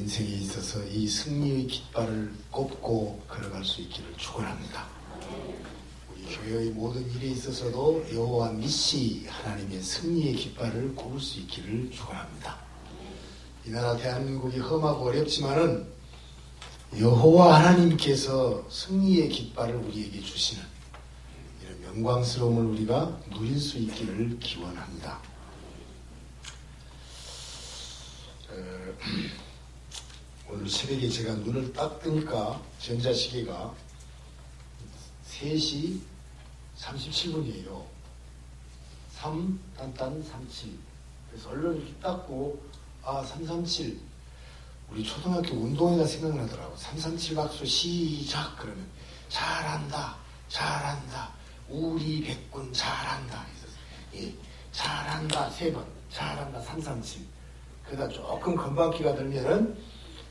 인생에 있어서 이 승리의 깃발을 꼽고 걸어갈 수 있기를 축원합니다. 우리 교회의 모든 일에 있어서도 여호와 니시 하나님의 승리의 깃발을 꼽을 수 있기를 축원합니다. 이 나라 대한민국이 험하고 어렵지만은 여호와 하나님께서 승리의 깃발을 우리에게 주시는 이런 영광스러움을 우리가 누릴 수 있기를 기원합니다. 오늘 새벽에 제가 눈을 딱 뜨니까 전자시계가 3시 37분이에요. 3-37. 그래서 얼른 이렇게 닦고 337. 우리 초등학교 운동회가 생각나더라고. 337 박수 시작 그러면 잘한다 잘한다 우리 백군 잘한다. 예, 잘한다 3번 잘한다 337. 그러다 조금 건방기가 들면은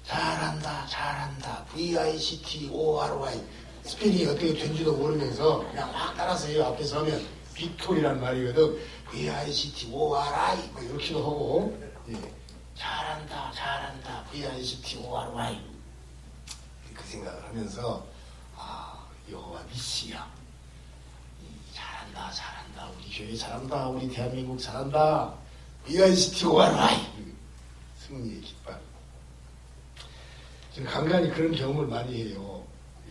잘한다 잘한다 VICTORY 스펠링이 어떻게 된지도 모르면서 그냥 막 따라서 해요. 앞에서 하면 빅토리란 말이거든. VICTORI 뭐 이렇게도 하고 예. 잘한다 잘한다 VICTORY 그 생각을 하면서 여호와 니시야 잘한다 잘한다 우리 교회 잘한다 우리 대한민국 잘한다 VICTORY 승리의 깃발. 지금 간간히 그런 경험을 많이 해요.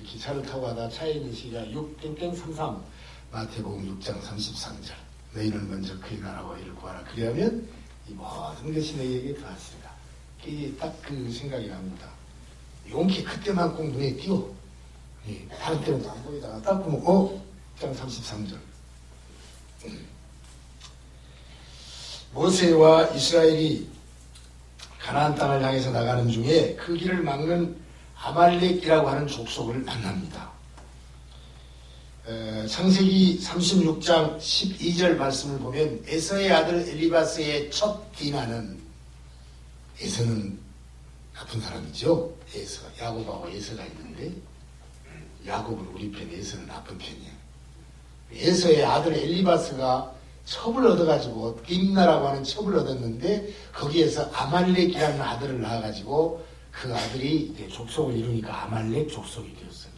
기차를 타고 가다 차에 있는 시가 6-33 마태복음 6장 33절 너희는 먼저 그의 나라와 이를 구하라 그리하면 이 모든 것이 너희에게 더하시리라. 이게 딱 그 생각이 납니다. 용기 그때만 꼭 눈에 띄어. 예, 다른 때는 안 보이다가 딱 보면 6장 33절 모세와 이스라엘이 가나안 땅을 향해서 나가는 중에 그 길을 막는 아말렉이라고 하는 족속을 만납니다. 창세기 36장 12절 말씀을 보면 에서의 아들 엘리바스의 첫 디나는 에서는 나쁜 사람이죠. 에서 야곱하고 에서가 있는데 야곱은 우리 편, 에서는 나쁜 편이에요. 에서의 아들 엘리바스가 첩을 얻어가지고 딥나라고 하는 첩을 얻었는데 거기에서 아말렉이라는 아들을 낳아가지고 그 아들이 족속을 이루니까 아말렉 족속이 되었어요.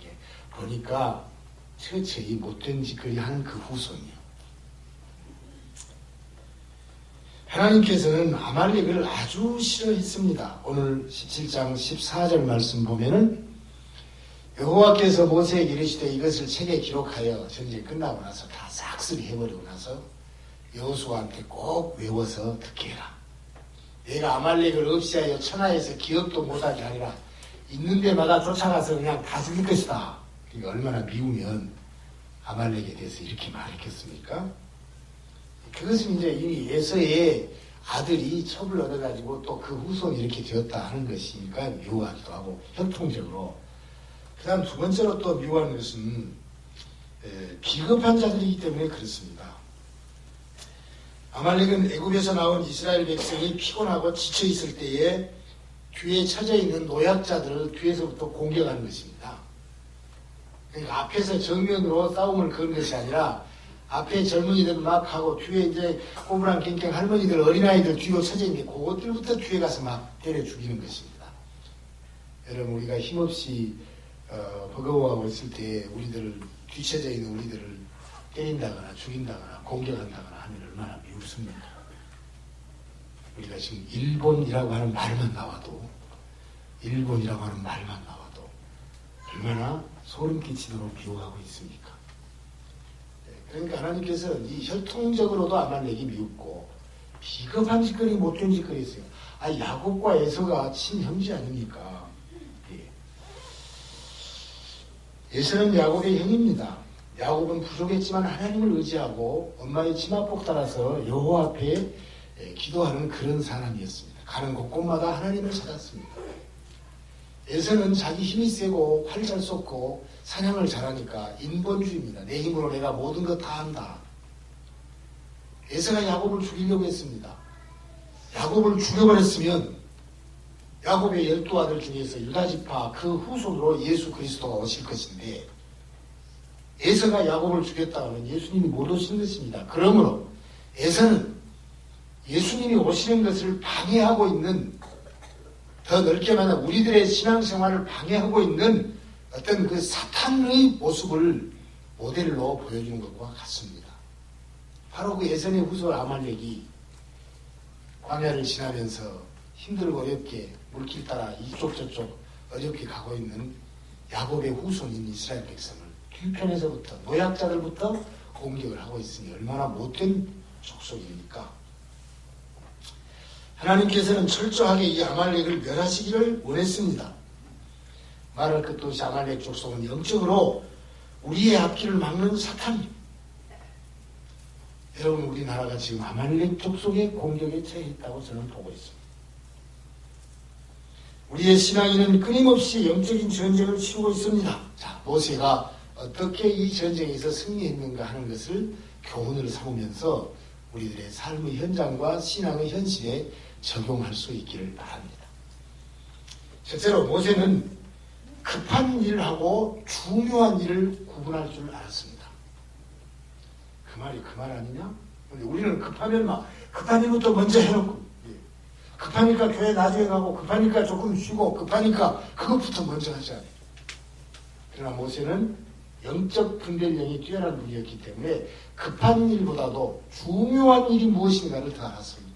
보니까 처처히 못된 짓거리 하는 그 후손이에요. 하나님께서는 아말렉을 아주 싫어했습니다. 오늘 17장 14절 말씀 보면은 여호와께서 모세에게 이르시되 이것을 책에 기록하여 전쟁이 끝나고 나서 다 싹쓸이 해버리고 나서 여호수아한테 꼭 외워서 듣게 해라. 내가 아말렉을 없이하여 천하에서 기억도 못하게 하리라. 있는 데마다 쫓아가서 그냥 다 죽일 것이다. 그러니까 얼마나 미우면 아말렉에 대해서 이렇게 말했겠습니까? 그것은 이제 이미 에서의 아들이 첩을 얻어가지고 또 그 후손이 이렇게 되었다 하는 것이니까 미워하기도 하고 형통적으로. 그 다음 두 번째로 또 미워하는 것은 비겁한 자들이기 때문에 그렇습니다. 아말렉은 애굽에서 나온 이스라엘 백성이 피곤하고 지쳐있을 때에 뒤에 처져 있는 노약자들을 뒤에서부터 공격하는 것입니다. 그러니까 앞에서 정면으로 싸움을 거는 것이 아니라 앞에 젊은이들 막 하고 뒤에 이제 꼬부랑 깽깽 할머니들 어린아이들 뒤로 처져 있는데 그것들부터 뒤에 가서 막 때려 죽이는 것입니다. 여러분 우리가 힘없이 버거워하고 있을 때 우리들을 뒤쳐져 있는 우리들을 때린다거나 죽인다거나 공격한다거나 하면 얼마나 미웠습니까? 우리가 지금 일본이라고 하는 말만 나와도 얼마나 소름 끼치도록 미워하고 있습니까? 그러니까 하나님께서 이 혈통적으로도 아말렉이 미웠고 비겁한 짓거리 못된 짓거리 했어요. 야곱과 에서가 친형제 아닙니까? 에서는 야곱의 형입니다. 야곱은 부족했지만 하나님을 의지하고 엄마의 치마폭 따라서 여호와 앞에 기도하는 그런 사람이었습니다. 가는 곳곳마다 하나님을 찾았습니다. 에서는 자기 힘이 세고 활 잘 쏘고 사냥을 잘하니까 인본주의입니다. 내 힘으로 내가 모든 것 다 한다. 에서가 야곱을 죽이려고 했습니다. 야곱을 죽여버렸으면 야곱의 12아들 중에서 유다지파 그 후손으로 예수 그리스도가 오실 것인데 에서가 야곱을 죽였다 하면 예수님이 못 오시는 것입니다. 그러므로 에서는 예수님이 오시는 것을 방해하고 있는 더 더 넓게 말하면 우리들의 신앙생활을 방해하고 있는 어떤 그 사탄의 모습을 모델로 보여주는 것과 같습니다. 바로 그 예전의 후손 아말렉이 광야를 지나면서 힘들고 어렵게 물길 따라 이쪽 저쪽 어렵게 가고 있는 야곱의 후손인 이스라엘 백성을 뒤편에서부터 노약자들부터 공격을 하고 있으니 얼마나 못된 족속입니까? 하나님께서는 철저하게 이 아말렉을 멸하시기를 원했습니다. 말할 것도 없이 아말렉 족속은 영적으로 우리의 앞길을 막는 사탄입니다. 여러분, 우리나라가 지금 아말렉 족속의 공격에 처해 있다고 저는 보고 있습니다. 우리의 신앙인은 끊임없이 영적인 전쟁을 치르고 있습니다. 자, 모세가 어떻게 이 전쟁에서 승리했는가 하는 것을 교훈을 삼으면서 우리들의 삶의 현장과 신앙의 현실에 적용할 수 있기를 바랍니다. 첫째로 모세는 급한 일하고 중요한 일을 구분할 줄 알았습니다. 그 말이 그 말 아니냐? 근데 우리는 급하면 막 급한 일부터 먼저 해놓고, 급하니까 교회 나중에 가고, 급하니까 조금 쉬고, 급하니까 그것부터 먼저 하자. 그러나 모세는 영적 분별력이 뛰어난 분이었기 때문에 급한 일보다도 중요한 일이 무엇인가를 더 알았습니다.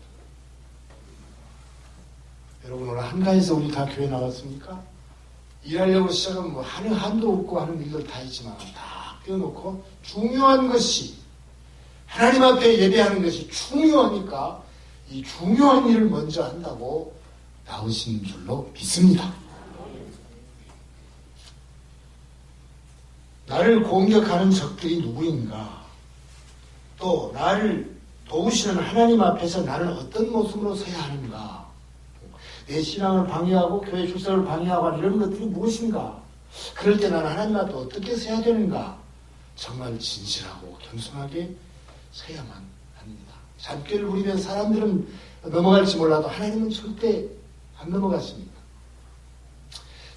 여러분, 오늘 한가해서 우리 다 교회 나왔습니까? 일하려고 시작하면 뭐 하는 한도 없고 하는 일들 다 있지만 다 떼어놓고 중요한 것이 하나님 앞에 예배하는 것이 중요하니까 이 중요한 일을 먼저 한다고 나오신 줄로 믿습니다. 나를 공격하는 적들이 누구인가? 또 나를 도우시는 하나님 앞에서 나는 어떤 모습으로 서야 하는가? 내 신앙을 방해하고 교회 출석을 방해하고 하는 이런 것들이 무엇인가? 그럴 때 나는 하나님 앞에 어떻게 서야 되는가? 정말 진실하고 겸손하게 서야만 합니다. 잔꾀를 부리면 사람들은 넘어갈지 몰라도 하나님은 절대 안 넘어갔습니다.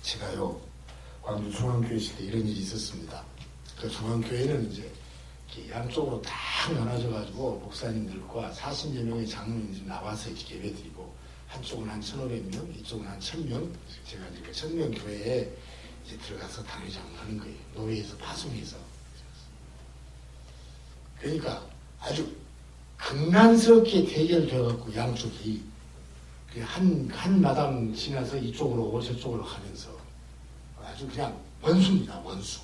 제가요, 광주 중앙교회 있을 때 이런 일이 있었습니다. 그 중앙교회는 이제 양쪽으로 딱 나눠져가지고 목사님들과 40여 명의 장로님들이 나와서 이렇게 예배드리고 한쪽은 한 1,500명, 이쪽은 한 1,000명. 제가 이제 그 1,000명 교회에 이제 들어가서 당회장을 하는 거예요. 노회에서 파송해서. 그러니까 아주 극난스럽게 대결되어갖고 양쪽이 한 마당 지나서 이쪽으로 오고 저쪽으로 가면서 아주 그냥 원수입니다, 원수.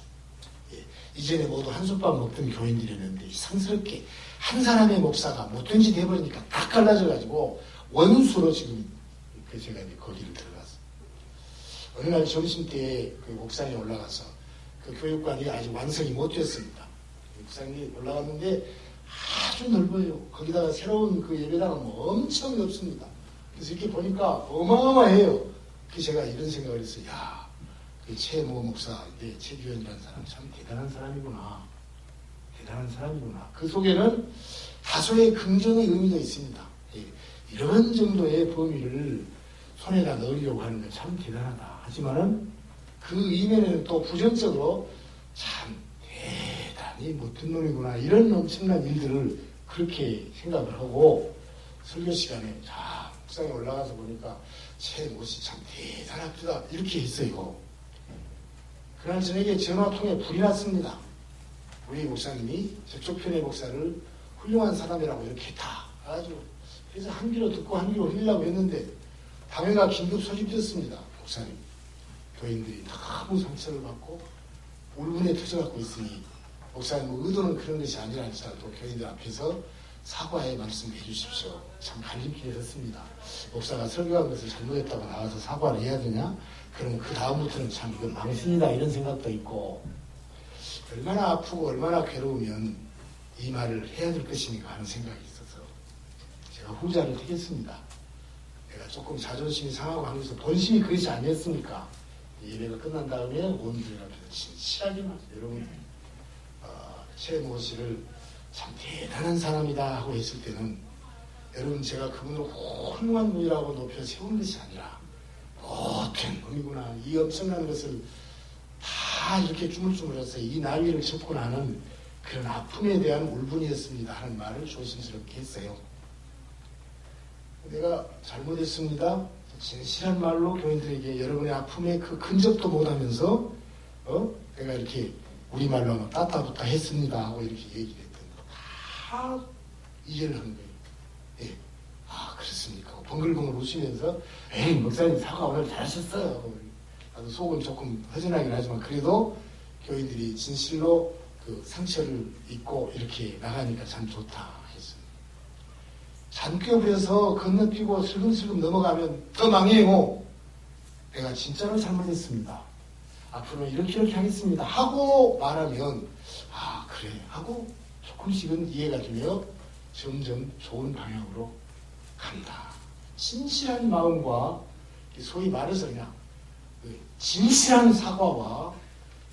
예. 이전에 모두 한솥밥 먹던 교인들이었는데 이상스럽게 한 사람의 목사가 못된 짓 해버리니까 다 갈라져가지고 원수로 지금 제가 이제 거기를 들어갔어요. 어느 날 점심때에 그 옥상에 올라가서 그 교육관이 아직 완성이 못 됐습니다. 옥상에 올라갔는데 아주 넓어요. 거기다가 새로운 그 예배당은 뭐 엄청 넓습니다. 그래서 이렇게 보니까 어마어마해요. 그래서 제가 이런 생각을 했어요. 야, 그 최모 목사, 최규현이라는 사람 참 대단한 사람이구나. 대단한 사람이구나. 그 속에는 다소의 긍정의 의미가 있습니다. 이런 정도의 범위를 손에다 넣으려고 하는 건 참 대단하다. 하지만은 그 이면에는 또 부정적으로 참 대단히 못된 놈이구나. 이런 엄청난 일들을 그렇게 생각을 하고 설교 시간에 자, 옥상에 올라가서 보니까 최모씨 참 대단합니다. 이렇게 했어요. 그날 저녁에 전화통에 불이 났습니다. 우리 목사님이 저쪽 편의 목사를 훌륭한 사람이라고 이렇게 다 아주 그래서 한 귀로 듣고 한 귀로 흘리려고 했는데 당회가 긴급 소집됐습니다. 목사님. 교인들이 너무 상처를 받고 울분에 터져갖고 있으니 목사님 의도는 그런 것이 아니라 할지라도 교인들 앞에서 사과의 말씀해 주십시오. 참 갈림길에 섰습니다. 목사가 설교한 것을 잘못했다고 나와서 사과를 해야 되냐? 그러면 그 다음부터는 참 이건 망신이다 이런 생각도 있고 얼마나 아프고 얼마나 괴로우면 이 말을 해야 될 것인가 하는 생각이 있어서 제가 후자를 택했습니다. 내가 조금 자존심이 상하고 하면서 본심이 그릇이 아니었으니까 예배가 끝난 다음에 온주님 앞에서 진실하게 여러분 최모 씨를 참 대단한 사람이다 하고 했을 때는 여러분 제가 그분을 훌륭한 분이라고 높여 세운 것이 아니라 못된 놈이구나 이 엄청난 것을 다 이렇게 주물주물해서 이 나위를 접고 나는 그런 아픔에 대한 울분이었습니다 하는 말을 조심스럽게 했어요. 내가 잘못했습니다. 진실한 말로 교인들에게 여러분의 아픔에 그 근접도 못하면서 내가 이렇게 우리말로 하면 따따붙다 했습니다 하고 이렇게 얘기를 했던 다 이해를 하는 거예요. 예. 아 그렇습니까? 번글번글 웃으면서 에이 목사님 사과 오늘 잘하셨어요. 나도 속은 조금 허전하긴 하지만 그래도 교인들이 진실로 그 상처를 입고 이렇게 나가니까 참 좋다 했습니다. 잔꾀부에서 건너뛰고 슬금슬금 넘어가면 더 망해요. 내가 진짜로 잘못했습니다. 앞으로는 이렇게 하겠습니다. 하고 말하면 아 그래 하고 조금씩은 이해가 되며 점점 좋은 방향으로 간다. 진실한 마음과 소위 말해서 그냥 진실한 사과와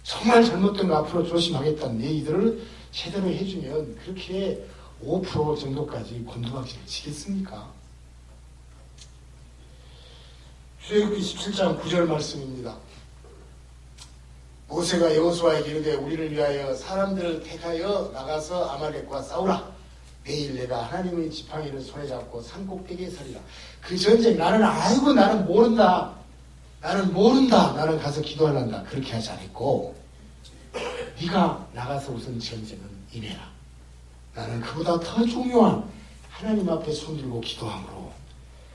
정말 잘못된 거 앞으로 조심하겠다는 얘기들을 제대로 해주면 그렇게 5% 정도까지 곤두박질을 치겠습니까? 출애굽기 17장 9절 말씀입니다. 모세가 여호수아에게 이르되 우리를 위하여 사람들을 택하여 나가서 아말렉과 싸우라. 내일 내가 하나님의 지팡이를 손에 잡고 산꼭대기에 서리라. 그 전쟁 나는 모른다. 나는 가서 기도하란다. 그렇게 하지 않았고 네가 나가서 우선 전쟁은 임해라. 나는 그보다 더 중요한 하나님 앞에 손들고 기도함으로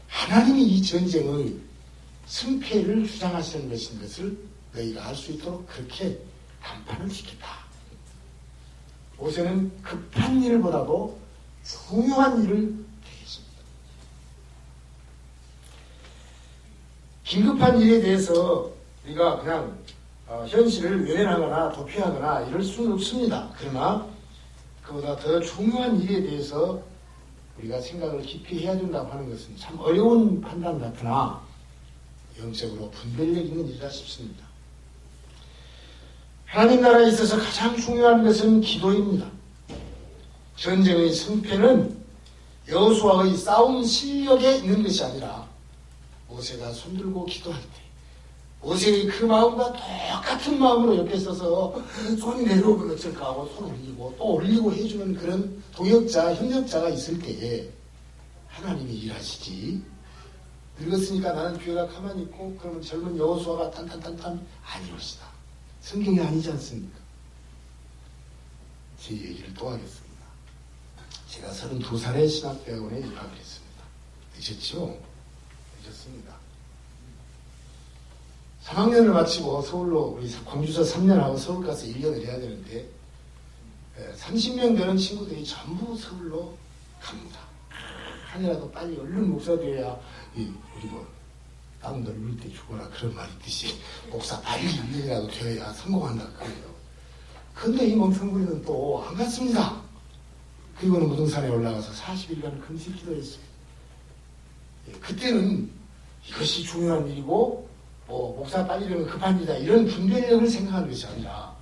하나님이 이 전쟁의 승패를 주장하시는 것을 너희가 알 수 있도록 그렇게 간판을 지켰다. 모세는 급한 일보다도 중요한 일을 대했습니다. 긴급한 일에 대해서 우리가 그냥 현실을 외면하거나 도피하거나 이럴 수는 없습니다. 그러나 그보다 더 중요한 일에 대해서 우리가 생각을 깊이 해야 된다고 하는 것은 참 어려운 판단 같으나 영적으로 분별력 있는 일이라 싶습니다. 하나님 나라에 있어서 가장 중요한 것은 기도입니다. 전쟁의 승패는 여호수아의 싸움 실력에 있는 것이 아니라 모세가 손들고 기도할 때 모세의 그 마음과 똑같은 마음으로 옆에 서서 손이 내려오면 어쩔까 하고 손 올리고 또 올리고 해주는 그런 동역자, 협력자가 있을 때에 하나님이 일하시지. 늙었으니까 나는 교회가 가만히 있고 그러면 젊은 여호수아가 탄탄탄탄 아니옵시다. 성경이 아니지 않습니까? 제 얘기를 또 하겠습니다. 제가 32살에 신학대학원에 입학을 했습니다. 늦었죠? 늦었습니다. 3학년을 마치고 서울로 우리 광주서 3년하고 서울 가서 1년을 해야 되는데 30명 되는 친구들이 전부 서울로 갑니다. 하늘라도 빨리 얼른 목사 되어야 우리 뭐 남들 울때 죽어라 그런 말이 있듯이 목사 빨리 1년이라도 되어야 성공한다 그래요. 근데 이 멍텅구리는 또 안 갔습니다. 그리고는 무등산에 올라가서 40일간 금식 기도했어요. 그때는 이것이 중요한 일이고 목사 빨리 되면 급한 일이다 이런 분별력을 생각하는 것이 아니라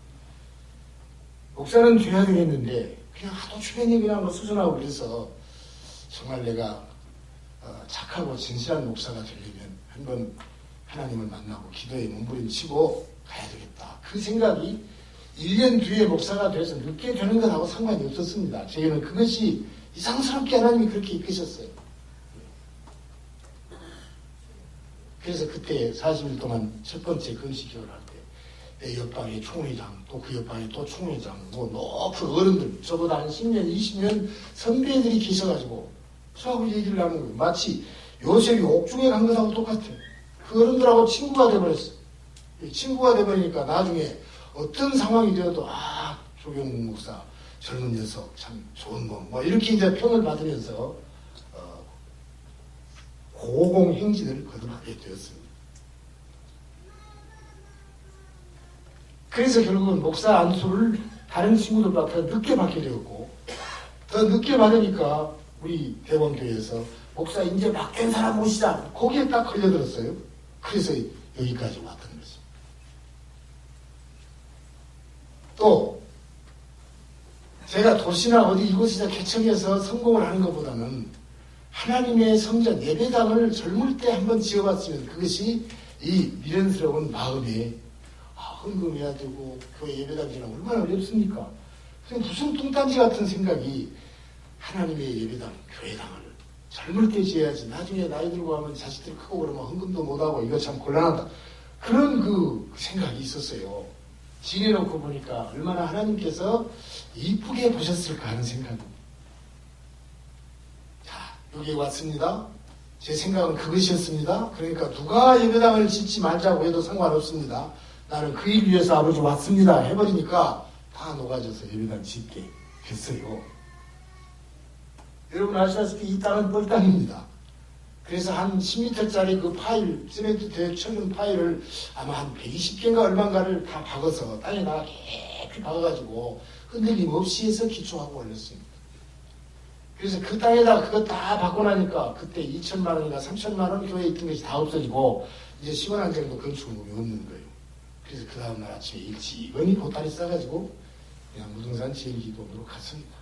목사는 돼야 되겠는데 그냥 하도 주변이 그냥 수준하고 그래서 정말 내가 착하고 진실한 목사가 되려면 한번 하나님을 만나고 기도에 몸부림치고 가야 되겠다. 그 생각이 1년 뒤에 목사가 돼서 늦게 되는 것하고 상관이 없었습니다. 저에게는 그것이 이상스럽게 하나님이 그렇게 이끄셨어요. 그래서 그때 40일 동안 첫 번째 금식 기도를 할 때 내 옆방에 총회장, 또 그 옆방에 또 총회장, 뭐 높은 어른들, 저보다 한 10년, 20년 선배들이 계셔가지고 저하고 얘기를 나누는 거예요. 마치 요셉이 옥중에 간 것하고 똑같아요. 그 어른들하고 친구가 돼버렸어요. 친구가 돼버리니까 나중에 어떤 상황이 되어도 조경국 목사 젊은 녀석 참 좋은 놈 뭐 이렇게 이제 평을 받으면서 고공행진을 거듭하게 되었습니다. 그래서 결국은 목사 안수를 다른 친구들보다 더 늦게 받게 되었고 더 늦게 받으니까 우리 대원교회에서 목사 이제 막 된 사람 모시자 거기에 딱 걸려들었어요. 그래서 여기까지 왔던 것입니다. 또 제가 도시나 어디 이곳에서 개척해서 성공을 하는 것보다는 하나님의 성전 예배당을 젊을 때 한번 지어봤으면 그것이 이 미련스러운 마음에 헌금해야 되고 교회 예배당 지나 얼마나 어렵습니까? 무슨 뚱딴지 같은 생각이 하나님의 예배당, 교회당을 젊을 때 지어야지. 나중에 나이 들고 하면 자식들이 크고 그러면 헌금도 못하고 이거 참 곤란하다. 그런 그 생각이 있었어요. 지내놓고 보니까 얼마나 하나님께서 이쁘게 보셨을까 하는 생각이. 자, 여기 왔습니다. 제 생각은 그것이었습니다. 그러니까 누가 예배당을 짓지 말자고 해도 상관없습니다. 나는 그 일 위해서 아버지 왔습니다. 해버리니까 다 녹아져서 예배당 짓게 됐어요. 여러분 아시다시피 이 땅은 뻘땅입니다. 그래서 한 10m짜리 그 파일, 시멘트 대천은 파일을 아마 한 120개인가 얼마인가를 다 박아서 땅에다가 깊이 박아가지고 흔들림 없이 해서 기초하고 올렸습니다. 그래서 그 땅에다 그거 다 받고 나니까 그때 2천만 원이나 3천만 원 교회에 있던 것이 다 없어지고 이제 10원 정도 건축물이 없는 거예요. 그래서 그 다음날 아침에 일찍이 보따리 싸가지고 그냥 무등산 제일기도원으로 갔습니다.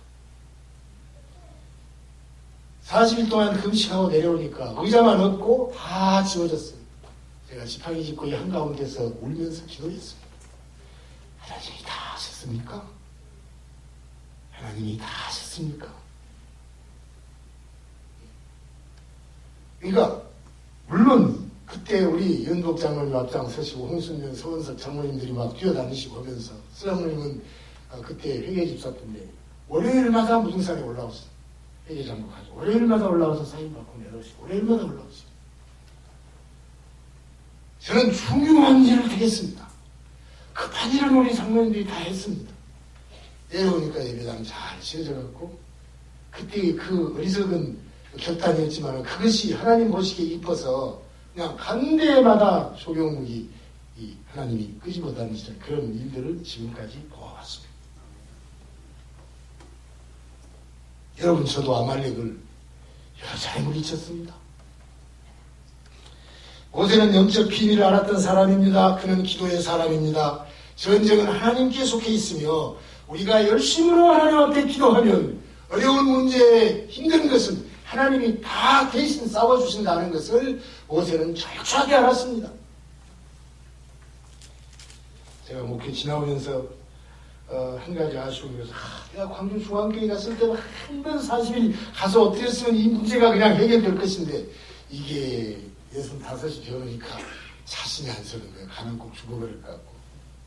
40일 동안 금식하고 내려오니까 의자만 없고 다 지워졌어요. 제가 지팡이 짚고 이 한가운데서 울면서 기도했습니다. 하나님이 다 하셨습니까? 하나님이 다 하셨습니까? 그러니까 물론 그때 우리 연독 장로님 앞장서시고 홍순년 서원석 장로님들이 막 뛰어다니시고 하면서 수장로님은 그때 회계집사 때문에 월요일마다 무등산에 올라왔어요. 회계장로 가지고 월요일마다 올라와서 사인 받고 내려오시고 월요일마다 올라오시고 저는 중요한 일을 되겠습니다. 급한 일은 우리 장로님들이 다 했습니다. 내려오니까 예배당 잘 지어져갖고 그때 그 어리석은 결단이었지만 그것이 하나님 보시기에 이뻐서 그냥 간 데마다 소경무기 하나님이 끄집어 다니시는 그런 일들을 지금까지 보아왔습니다. 여러분 저도 아말렉을 여러 차례 물리쳤습니다. 모세는 영적 비밀을 알았던 사람입니다. 그는 기도의 사람입니다. 전쟁은 하나님께 속해 있으며 우리가 열심으로 하나님 앞에 기도하면 어려운 문제에 힘든 것은 하나님이 다 대신 싸워주신다는 것을 모세는 철저하게 알았습니다. 제가 목회 지나오면서 한 가지 아쉬운 것은 내가 광주 중앙교회 갔을 때는 한 번 40일 가서 엎드렸으면 이 문제가 그냥 해결될 것인데 이게 65이 되어오니까 자신이 안 서는 거예요. 가면 꼭 죽어버릴 것 같고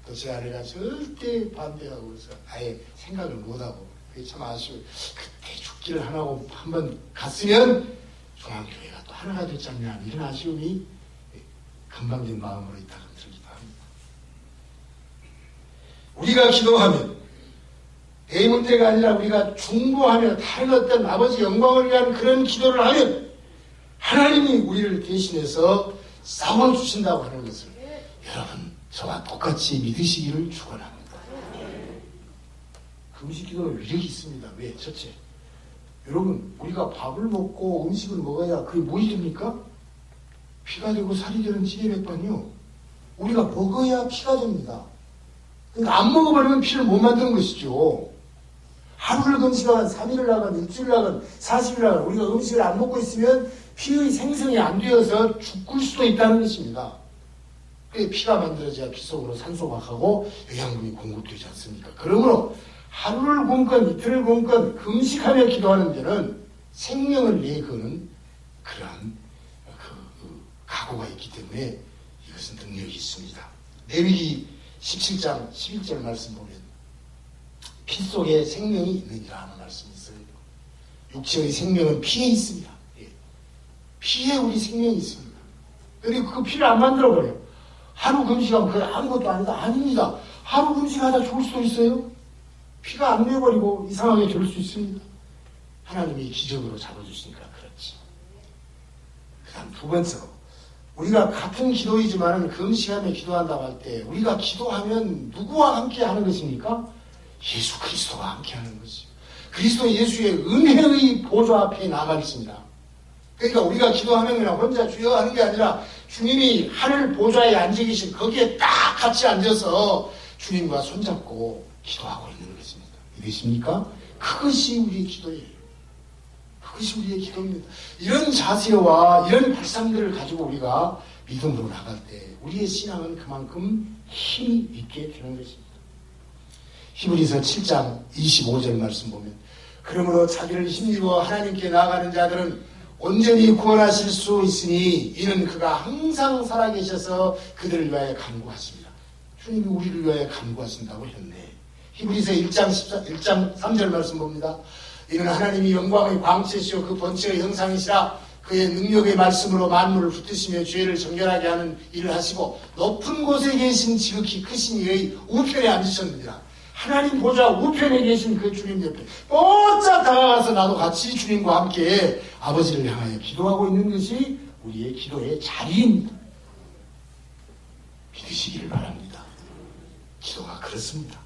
또 제 아내가 절대 반대하고 그래서 아예 생각을 못하고 그게 참 아쉬워요. 그때 죽기를 하나고 한번 갔으면 중앙교회가 또 하나가 됐지 않냐 이런 아쉬움이 건방진 마음으로 있다가 들기도 합니다. 우리가 기도하면 내 문제가 아니라 우리가 중보하며 다른 어떤 아버지 영광을 위한 그런 기도를 하면 하나님이 우리를 대신해서 싸워주신다고 하는 것을 여러분 저와 똑같이 믿으시기를 축원합니다. 금식 기도는 위력이 있습니다. 왜? 첫째, 여러분 우리가 밥을 먹고 음식을 먹어야 그게 무엇이 됩니까? 피가 되고 살이 되는 지혜백반이요. 우리가 먹어야 피가 됩니다. 그러니까 안 먹어버리면 피를 못 만드는 것이죠. 하루를 금식하건 3일을 나간 6주를 나간 40일 나간 우리가 음식을 안 먹고 있으면 피의 생성이 안 되어서 죽을 수도 있다는 것입니다. 그게 피가 만들어져야 피 속으로 산소가 가고 영양분이 공급되지 않습니까? 그러므로 하루를 굶건 이틀을 굶건 금식하며 기도하는 데는 생명을 내거는 그러한 각오가 있기 때문에 이것은 능력이 있습니다. 레위기 17장 11절 말씀 보면 피 속에 생명이 있느니라 하는 말씀이 있어요. 육체의 생명은 피에 있습니다. 피에 우리 생명이 있습니다. 그리고 그 피를 안 만들어버려요. 하루 금식하면 그게 아무것도 아니다. 아닙니다. 하루 금식하다 죽을 수도 있어요. 피가 안 내버리고 이상하게 될 수 있습니다. 하나님이 기적으로 잡아주시니까 그렇지. 그 다음 두 번째로 우리가 같은 기도이지만 금식하며 기도한다고 할 때 우리가 기도하면 누구와 함께 하는 것입니까? 예수 그리스도와 함께 하는 것이죠. 그리스도 예수의 은혜의 보좌 앞에 나가 있습니다. 그러니까 우리가 기도하면 그냥 혼자 주여 하는 게 아니라 주님이 하늘 보좌에 앉아 계신 거기에 딱 같이 앉아서 주님과 손잡고 기도하고 있는 것입니다. 믿으십니까? 그것이 우리의 기도예요. 그것이 우리의 기도입니다. 이런 자세와 이런 발상들을 가지고 우리가 믿음으로 나갈 때 우리의 신앙은 그만큼 힘이 있게 되는 것입니다. 히브리서 7장 25절 말씀 보면 그러므로 자기를 힘입어 하나님께 나아가는 자들은 온전히 구원하실 수 있으니 이는 그가 항상 살아계셔서 그들을 위하여 간구하십니다. 주님이 우리를 위하여 간구하신다고 했네. 히브리서 1장 3절 말씀 봅니다. 이는 하나님이 영광의 광채시요 그 번체의 형상이시라. 그의 능력의 말씀으로 만물을 붙드시며 죄를 정결하게 하는 일을 하시고 높은 곳에 계신 지극히 크신 이의 우편에 앉으셨느니라. 하나님 보좌 우편에 계신 그 주님 옆에 뽀짝 다가가서 나도 같이 주님과 함께 아버지를 향하여 기도하고 있는 것이 우리의 기도의 자리입니다. 믿으시기를 바랍니다. 기도가 그렇습니다.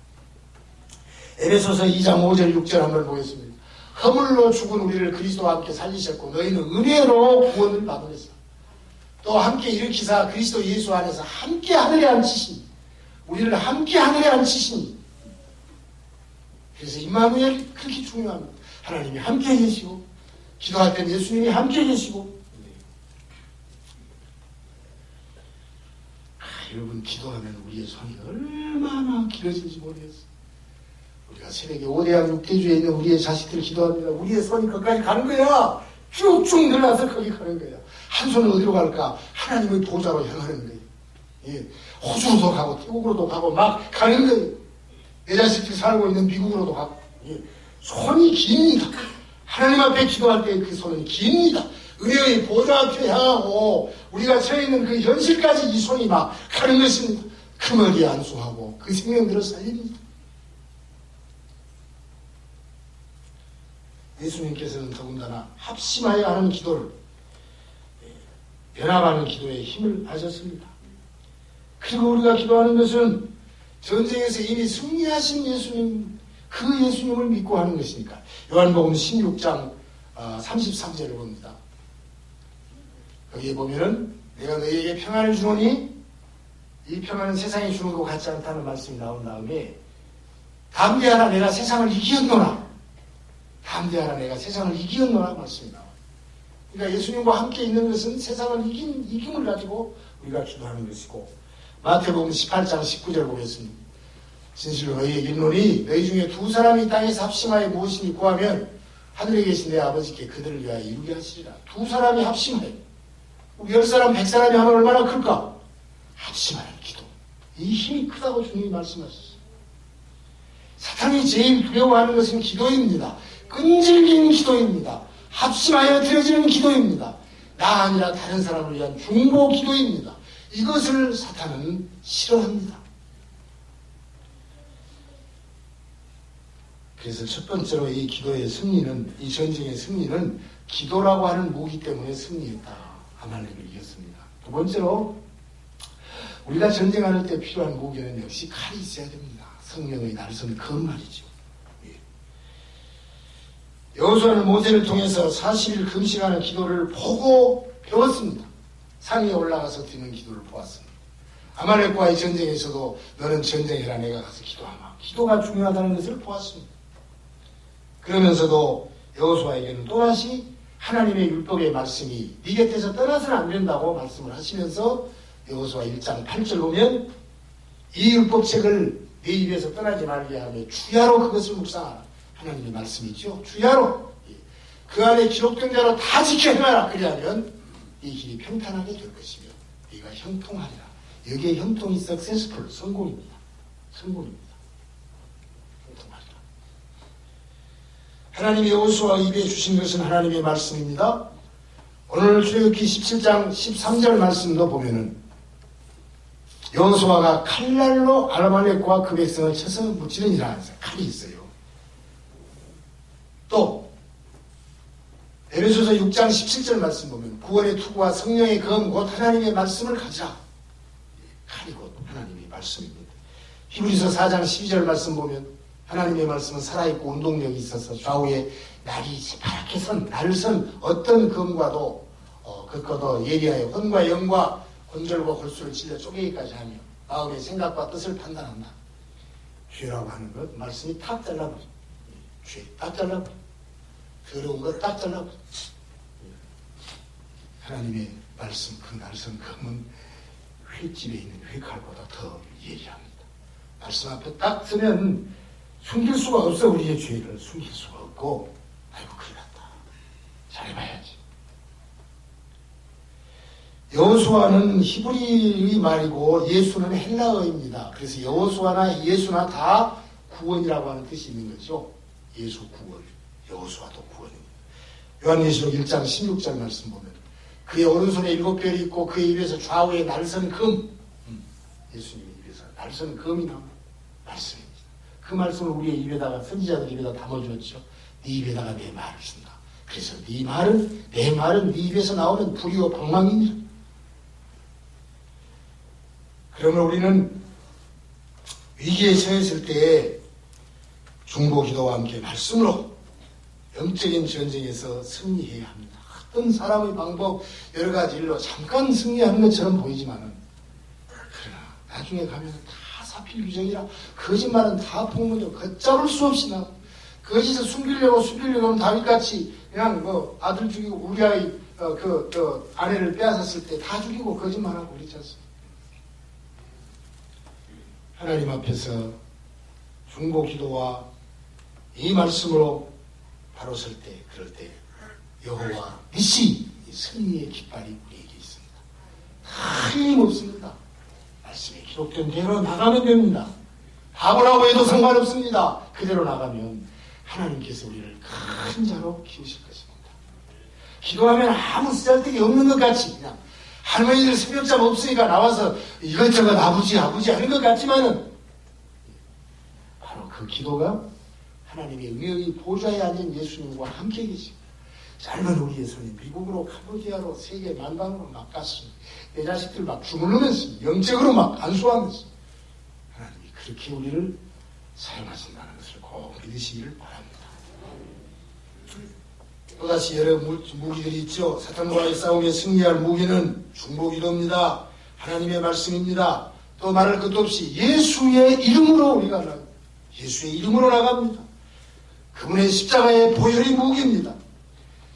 에베소서 2장 5절 6절 한번 보겠습니다. 허물로 죽은 우리를 그리스도와 함께 살리셨고 너희는 은혜로 구원을 받으셨다. 또 함께 일으키사 그리스도 예수 안에서 함께 하늘에 앉히시니 우리를 함께 하늘에 앉히시니. 그래서 임마누엘 그렇게 중요합니다. 하나님이 함께 계시고 기도할 때 예수님이 함께 계시고. 여러분 기도하면 우리의 손이 얼마나 길어질지 모르겠어요. 우리가 새벽에 5대양 6대주에 있는 우리의 자식들 기도합니다. 우리의 손이 거기까지 가는 거야. 쭉쭉 늘어나서 거기 가는 거야. 한 손은 어디로 갈까? 하나님의 보좌로 향하는 거예요. 예. 호주로도 가고 태국으로도 가고 막 가는 거예요. 내 자식들이 살고 있는 미국으로도 가고. 예. 손이 깁니다. 하나님 앞에 기도할 때 그 손은 깁니다. 은혜의 보좌 앞에 향하고 우리가 처해 있는 그 현실까지 이 손이 막 가는 것입니다. 그 머리에 안수하고 그 생명들을 살립니다. 예수님께서는 더군다나 합심하여 하는 기도를 연합하는 기도에 힘을 하셨습니다. 그리고 우리가 기도하는 것은 전쟁에서 이미 승리하신 예수님, 그 예수님을 믿고 하는 것이니까. 요한복음 16장 33절을 봅니다. 거기에 보면은 내가 너희에게 평안을 주노니 이 평안은 세상이 주는 것 같지 않다는 말씀이 나온 다음에 담대하라 내가 세상을 이기었노라. 담대하라 내가 세상을 이기었노라 말씀이 나와요. 그러니까 예수님과 함께 있는 것은 세상을 이김을 가지고 우리가 기도하는 것이고. 마태복음 18장 19절 보겠습니다. 진실로 너희에게 이르노니 너희 중에 두 사람이 땅에서 합심하여 무엇이니 구하면 하늘에 계신 내 아버지께 그들을 위하여 이루게 하시리라. 두 사람이 합심하여. 10사람 100사람이 하면 얼마나 클까? 합심하는 기도. 이 힘이 크다고 주님이 말씀하셨어요. 사탄이 제일 두려워하는 것은 기도입니다. 끈질긴 기도입니다. 합심하여 드려지는 기도입니다. 나 아니라 다른 사람을 위한 중보 기도입니다. 이것을 사탄은 싫어합니다. 그래서 첫 번째로 이 기도의 승리는, 이 전쟁의 승리는 기도라고 하는 무기 때문에 승리했다. 아말렉을 이겼습니다. 두 번째로 우리가 전쟁할 때 필요한 무기는 역시 칼이 있어야 됩니다. 성령의 날선 금 말이죠. 여호수아는 모세를 통해서 40일 금식하는 기도를 보고 배웠습니다. 산 위에 올라가서 드리는 기도를 보았습니다. 아말렉과의 전쟁에서도 너는 전쟁해라 내가 가서 기도하마. 기도가 중요하다는 것을 보았습니다. 그러면서도 여호수아에게는 또다시 하나님의 율법의 말씀이 네 곁에서 떠나서는 안 된다고 말씀을 하시면서 여호수아 1장 8절 보면 이 율법책을 내 입에서 떠나지 말게 하며 주야로 그것을 묵상하라. 하나님의 말씀이죠. 주야로 그 안에 기록된 대로 다 지켜 행하라. 그리하면 이 길이 평탄하게 될 것이며 네가 형통하리라. 여기에 형통이 successful, 성공입니다. 성공입니다. 형통하리라. 하나님이 여호수아 입에 주신 것은 하나님의 말씀입니다. 오늘 출애굽기 17장 13절 말씀도 보면은 여호수아가 칼날로 아말렉과 그 백성을 쳐서 무찌르니라 칼이 있어요. 또 에베소서 6장 17절 말씀 보면 구원의 투구와 성령의 검 곧 하나님의 말씀을 가지라. 칼이 곧 하나님의 말씀입니다. 히브리서 4장 12절 말씀 보면 하나님의 말씀은 살아있고 운동력이 있어서 좌우에 날이 새파랗게 날을 선 어떤 검과도 그것도 예리하여 혼과 영과 관절과 골수를 찔러 쪼개기까지 하며 마음의 생각과 뜻을 판단한다. 죄라고 하는 것 말씀이 탁 잘라버려. 죄 딱 잘라버려. 더러운 거 딱 잘라버려. 하나님의 말씀 그 날선 검은 횟집에 있는 회칼보다 더 예리합니다. 말씀 앞에 딱 서면 숨길 수가 없어. 우리의 죄를 숨길 수가 없고 아이고 큰일 났다. 잘해봐야지. 여호수아는 히브리의 말이고 예수는 헬라어입니다. 그래서 여호수아나 예수나 다 구원이라고 하는 뜻이 있는 거죠. 예수 구원, 여호수아도 구원입니다. 요한계시록 1장 16절 말씀 보면 그의 오른손에 7별이 있고 그의 입에서 좌우에 날선 금, 예수님의 입에서 날선 금이 나옵니다. 말씀입니다. 그 말씀을 우리의 입에다가 선지자들 입에다 담아주었죠. 네 입에다가 내 말을 쓴다. 그래서 내 말은 네 입에서 나오는 불이요 방망이니라. 그러면 우리는 위기에 처했을 때에 중보기도와 함께 말씀으로 영적인 전쟁에서 승리해야 합니다. 어떤 사람의 방법 여러 가지 일로 잠깐 승리하는 것처럼 보이지만은 그러나 나중에 가면 다 사필규정이라 거짓말은 다 폭문이고 걷잡을 수 없이 나 거짓을 숨기려고 하면 다윗같이 그냥 아들 죽이고 우리아의 아내를 빼앗았을 때 다 죽이고 거짓말하고 그랬지 않습니까? 하나님 앞에서 중보기도와 이 말씀으로 바로 설 때, 그럴 때 여호와 니시 승리의 깃발이 우리에게 있습니다. 틀림없습니다. 말씀에 기록된 대로 나가면 됩니다. 바보라고 해도 상관없습니다. 그대로 나가면 하나님께서 우리를 큰 자로 키우실 것입니다. 기도하면 아무 쓰잘데기 없는 것 같이 그냥 할머니들 새벽잠 없으니까 나와서 이것저것 아버지 하는 것 같지만은 바로 그 기도가 하나님의 의의 보좌에 앉은 예수님과 함께 계시고 짧은 우리의 손이 미국으로 캄보디아로 세계 만방으로 막 갔습니다. 내 자식들 막 주물르면서 영적으로 막 안수하면서 하나님이 그렇게 우리를 사용하신다는 것을 꼭 믿으시기를 바랍니다. 또다시 여러 무기들이 있죠. 사탄과의 싸움에 승리할 무기는 중보기도입니다. 하나님의 말씀입니다. 또 말할 것도 없이 예수의 이름으로 우리가 나갑니다. 예수의 이름으로 나갑니다. 그분의 십자가의 보혈이 무기입니다.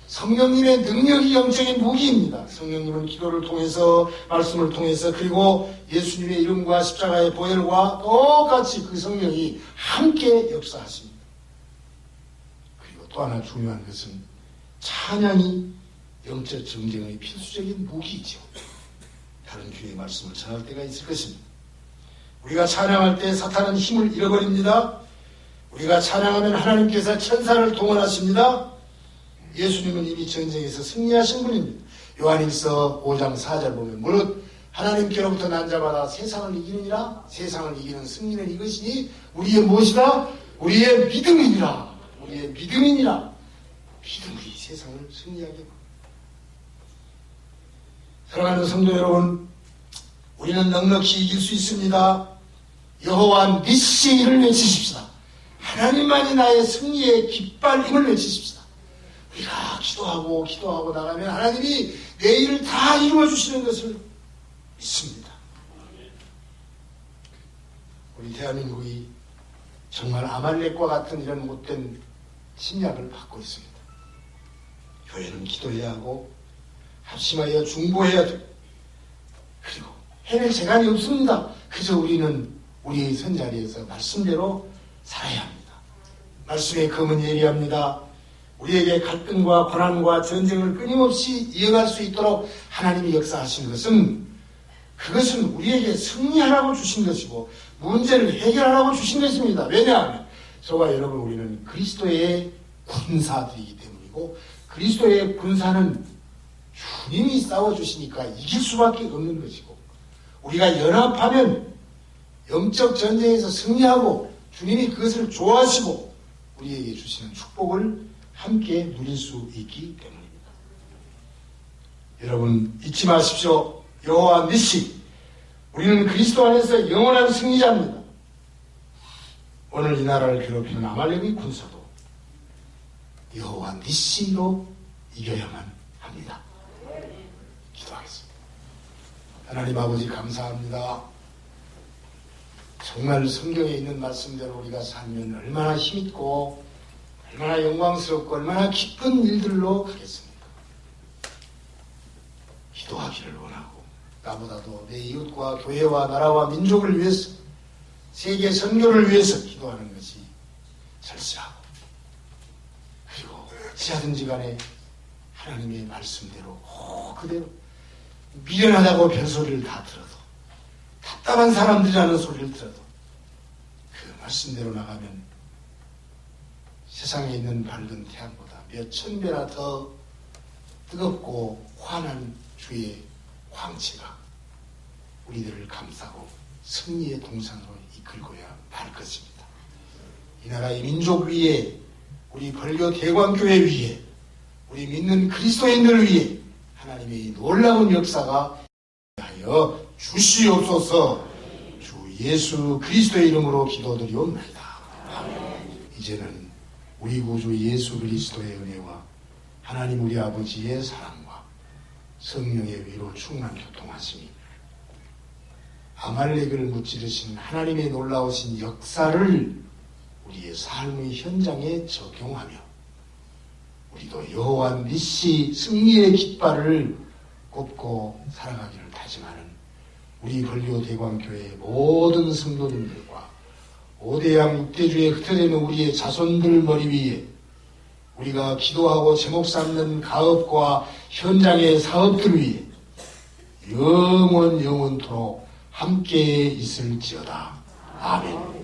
성령님의 능력이 영적인 무기입니다. 성령님은 기도를 통해서 말씀을 통해서 그리고 예수님의 이름과 십자가의 보혈과 똑같이 그 성령이 함께 역사하십니다. 그리고 또 하나 중요한 것은 찬양이 영적 정쟁의 필수적인 무기이죠. 다른 주의 말씀을 전할 때가 있을 것입니다. 우리가 찬양할 때 사탄은 힘을 잃어버립니다. 우리가 찬양하면 하나님께서 천사를 동원하십니다. 예수님은 이미 전쟁에서 승리하신 분입니다. 요한일서 5장 4절 보면 무릇 하나님께로부터 난 자마다 세상을 이기느니라. 세상을 이기는 승리는 이것이니 우리의 무엇이다? 우리의 믿음이니라. 우리의 믿음이니라. 믿음이 세상을 승리하게 합니다. 사랑하는 성도 여러분, 우리는 넉넉히 이길 수 있습니다. 여호와 니시를 외치십시다. 하나님만이 나의 승리의 깃발임을 외치십시다. 우리가 기도하고 나가면 하나님이 내 일을 다 이루어주시는 것을 믿습니다. 우리 대한민국이 정말 아말렉과 같은 이런 못된 침략을 받고 있습니다. 교회는 기도해야 하고 합심하여 중보해야 되고 그리고 해낼 재간이 없습니다. 그저 우리는 우리의 선자리에서 말씀대로 살아야 합니다. 말씀의 검은 예리합니다. 우리에게 갈등과 고난과 전쟁을 끊임없이 이어갈 수 있도록 하나님이 역사하신 것은 그것은 우리에게 승리하라고 주신 것이고 문제를 해결하라고 주신 것입니다. 왜냐하면 저와 여러분 우리는 그리스도의 군사들이기 때문이고 그리스도의 군사는 주님이 싸워주시니까 이길 수밖에 없는 것이고 우리가 연합하면 영적 전쟁에서 승리하고 주님이 그것을 좋아하시고 우리에게 주시는 축복을 함께 누릴 수 있기 때문입니다. 여러분 잊지 마십시오. 여호와 니시 우리는 그리스도 안에서 영원한 승리자입니다. 오늘 이 나라를 괴롭히는 아말렉의 군사도 여호와 니시로 이겨야만 합니다. 기도하겠습니다. 하나님 아버지 감사합니다. 정말 성경에 있는 말씀대로 우리가 살면 얼마나 힘있고 얼마나 영광스럽고 얼마나 기쁜 일들로 가겠습니까? 기도하기를 원하고 나보다도 내 이웃과 교회와 나라와 민족을 위해서 세계 선교를 위해서 기도하는 것이 절실하고 그리고 어찌하든지 간에 하나님의 말씀대로 그대로 미련하다고 별소리를 다 들어도, 답답한 사람들이라는 소리를 들어도 그 말씀대로 나가면 세상에 있는 밝은 태양보다 몇 천 배나 더 뜨겁고 환한 주의 광채가 우리들을 감싸고 승리의 동산으로 이끌고야 말 것입니다. 이 나라 이 민족 위에, 우리 벌교 대광교회 위에, 우리 믿는 그리스도인들 위에 하나님의 놀라운 역사가 하여 주시옵소서. 주 예수 그리스도의 이름으로 기도드리옵나이다. 이제는 우리 구주 예수 그리스도의 은혜와 하나님 우리 아버지의 사랑과 성령의 위로 충만 교통하심이 아말렉을 무찌르신 하나님의 놀라우신 역사를 우리의 삶의 현장에 적용하며 우리도 여호와 니시 승리의 깃발을 꽂고 살아가기를 다짐하는 우리 벌교 대광교회의 모든 성도님들과 5대양 6대주에 흩어지는 우리의 자손들 머리 위에 우리가 기도하고 제목 삼는 가업과 현장의 사업들 위에 영원토록 함께 있을지어다. 아멘.